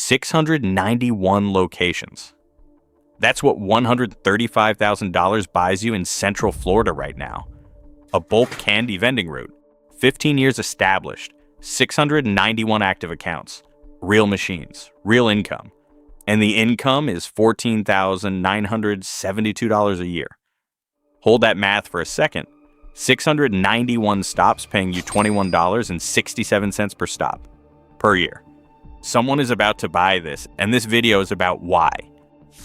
691 locations. That's what $135,000 buys you in Central Florida right now. A bulk candy vending route, 15 years established, 691 active accounts, real machines, real income. And the income is $14,972 a year. Hold that math for a second. 691 stops paying you $21.67 per stop per year. Someone is about to buy this, and this video is about why.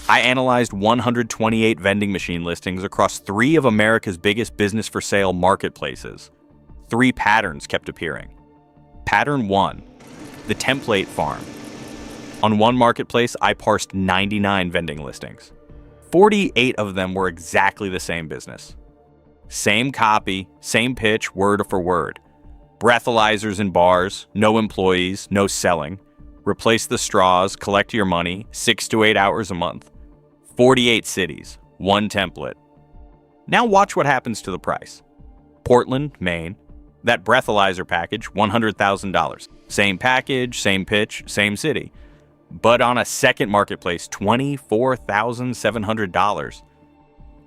I analyzed 128 vending machine listings across 3 of America's biggest business for sale marketplaces. 3 patterns kept appearing. Pattern 1, the template farm. On one marketplace, I parsed 99 vending listings. 48 of them were exactly the same business. Same copy, same pitch, word for word. Breathalyzers in bars, no employees, no selling. Replace the straws, collect your money, 6 to 8 hours a month. 48 cities, 1 template. Now watch what happens to the price. Portland, Maine. That breathalyzer package, $100,000. Same package, same pitch, same city. But on a second marketplace, $24,700.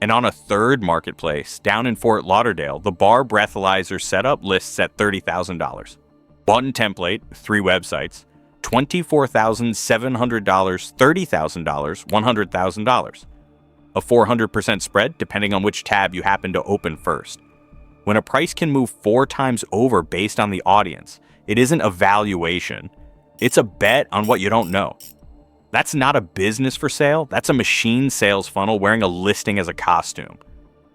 And on a third marketplace, down in Fort Lauderdale, the bar breathalyzer setup lists at $30,000. 1 template, 3 websites, $24,700, $30,000, $100,000. A 400% spread depending on which tab you happen to open first. When a price can move 4 times over based on the audience, it isn't a valuation. It's a bet on what you don't know. That's not a business for sale. That's a machine sales funnel wearing a listing as a costume.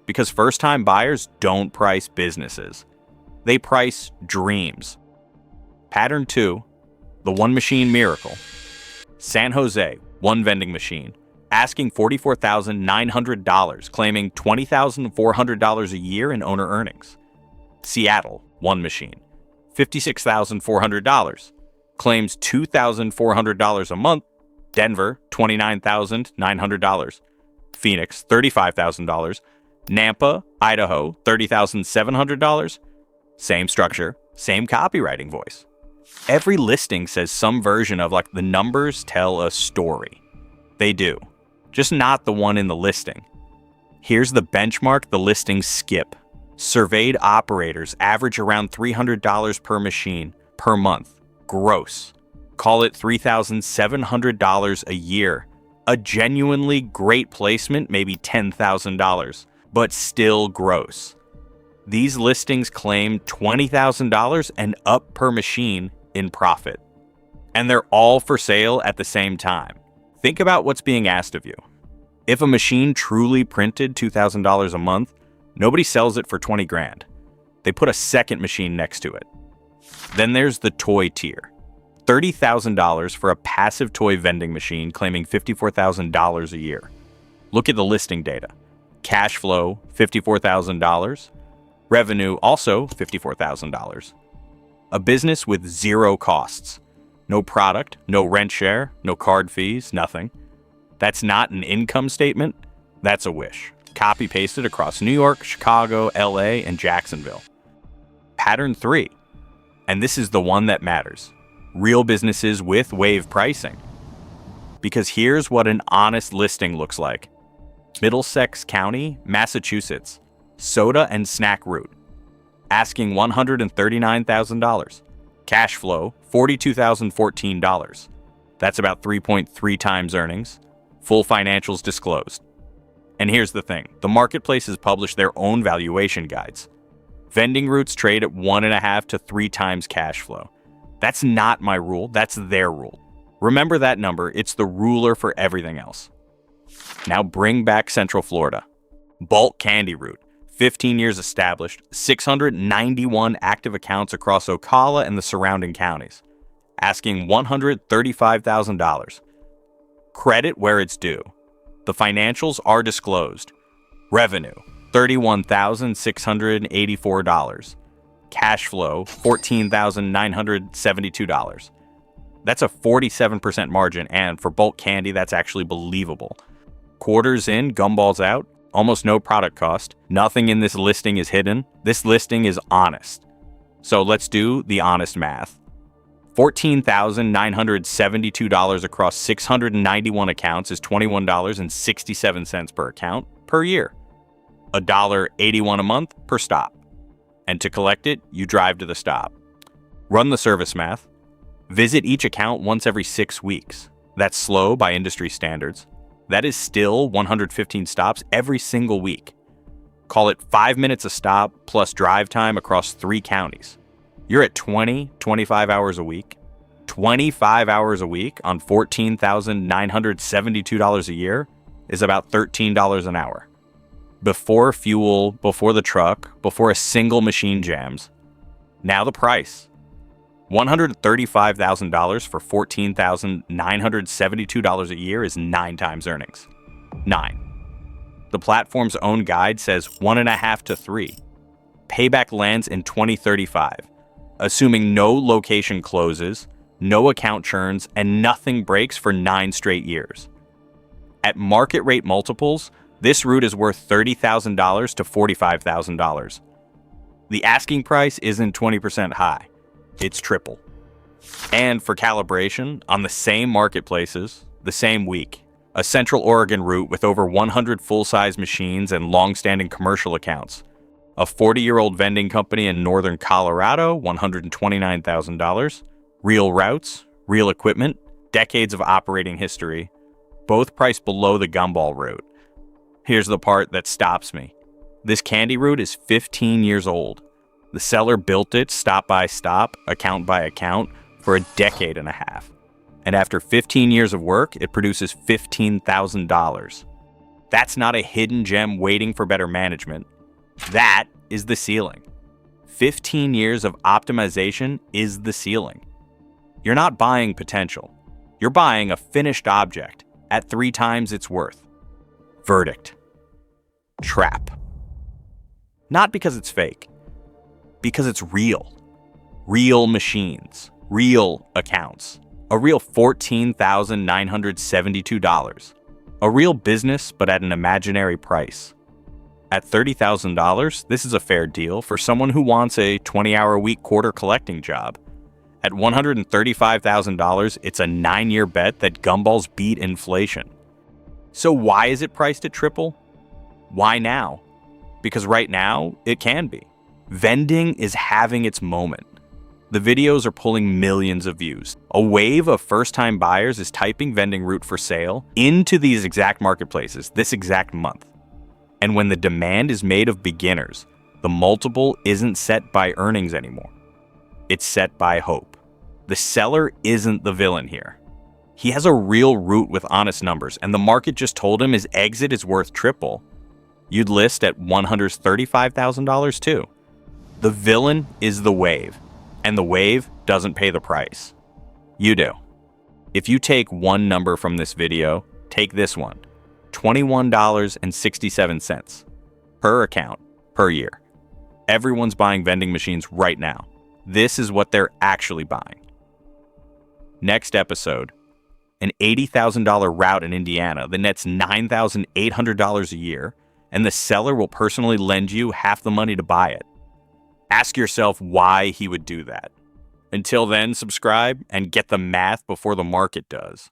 Because first-time buyers don't price businesses. They price dreams. Pattern 2, the one machine miracle. San Jose, 1 vending machine, asking $44,900, claiming $20,400 a year in owner earnings. Seattle, 1 machine, $56,400, claims $2,400 a month. Denver, $29,900. Phoenix, $35,000. Nampa, Idaho, $30,700. Same structure, same copywriting voice. Every listing says some version of the numbers tell a story. They do, just not the one in the listing. Here's the benchmark the listings skip. Surveyed operators average around $300 per machine per month. Gross. Call it $3,700 a year. A genuinely great placement, maybe $10,000, but still gross. These listings claim $20,000 and up per machine in profit. And they're all for sale at the same time. Think about what's being asked of you. If a machine truly printed $2,000 a month, nobody sells it for 20 grand. They put a second machine next to it. Then there's the toy tier. $30,000 for a passive toy vending machine claiming $54,000 a year. Look at the listing data. Cash flow, $54,000. Revenue, also $54,000. A business with 0 costs. No product, no rent share, no card fees, nothing. That's not an income statement. That's a wish. Copy-pasted across New York, Chicago, LA, and Jacksonville. Pattern 3. And this is the one that matters. Real businesses with wave pricing. Because here's what an honest listing looks like. Middlesex County, Massachusetts. Soda and snack route. Asking $139,000. Cash flow, $42,014. That's about 3.3 times earnings. Full financials disclosed. And here's the thing. The marketplaces publish their own valuation guides. Vending routes trade at 1.5 to 3 times cash flow. That's not my rule. That's their rule. Remember that number. It's the ruler for everything else. Now bring back Central Florida. Bulk candy route. 15 years established, 691 active accounts across Ocala and the surrounding counties, asking $135,000. Credit where it's due. The financials are disclosed. Revenue, $31,684. Cash flow, $14,972. That's a 47% margin, and for bulk candy, that's actually believable. Quarters in, gumballs out. Almost no product cost. Nothing in this listing is hidden. This listing is honest. So let's do the honest math. $14,972 across 691 accounts is $21.67 per account per year. $1.81 a month per stop. And to collect it, you drive to the stop. Run the service math. Visit each account once every 6 weeks. That's slow by industry standards. That is still 115 stops every single week. Call it 5 minutes a stop plus drive time across 3 counties. You're at 25 hours a week. 25 hours a week on $14,972 a year is about $13 an hour. Before fuel, before the truck, before a single machine jams. Now the price. $135,000 for $14,972 a year is 9 times earnings. 9. The platform's own guide says 1.5 to 3. Payback lands in 2035, assuming no location closes, no account churns, and nothing breaks for 9 straight years. At market rate multiples, this route is worth $30,000 to $45,000. The asking price isn't 20% high, it's triple. And for calibration, on the same marketplaces, the same week, a Central Oregon route with over 100 full-size machines and long-standing commercial accounts. A 40-year-old vending company in northern Colorado, $129,000. Real routes, real equipment, decades of operating history, both priced below the gumball route. Here's the part that stops me. This candy route is 15 years old. The seller built it stop by stop, account by account, for a decade and a half. And after 15 years of work, it produces $15,000. That's not a hidden gem waiting for better management. That is the ceiling. 15 years of optimization is the ceiling. You're not buying potential. You're buying a finished object at 3 times its worth. Verdict. Trap. Not because it's fake. Because it's real. Real machines. Real accounts. A real $14,972. A real business, but at an imaginary price. At $30,000, this is a fair deal for someone who wants a 20-hour-a-week quarter collecting job. At $135,000, it's a 9-year bet that gumballs beat inflation. So why is it priced at triple? Why now? Because right now, it can be. Vending is having its moment. The videos are pulling millions of views. A wave of first-time buyers is typing vending route for sale into these exact marketplaces this exact month. And when the demand is made of beginners, the multiple isn't set by earnings anymore. It's set by hope. The seller isn't the villain here. He has a real route with honest numbers, and the market just told him his exit is worth triple. You'd list at $135,000 too. The villain is the wave, and the wave doesn't pay the price. You do. If you take one number from this video, take this one. $21.67 per account per year. Everyone's buying vending machines right now. This is what they're actually buying. Next episode, an $80,000 route in Indiana that nets $9,800 a year, and the seller will personally lend you half the money to buy it. Ask yourself why he would do that. Until then, subscribe and get the math before the market does.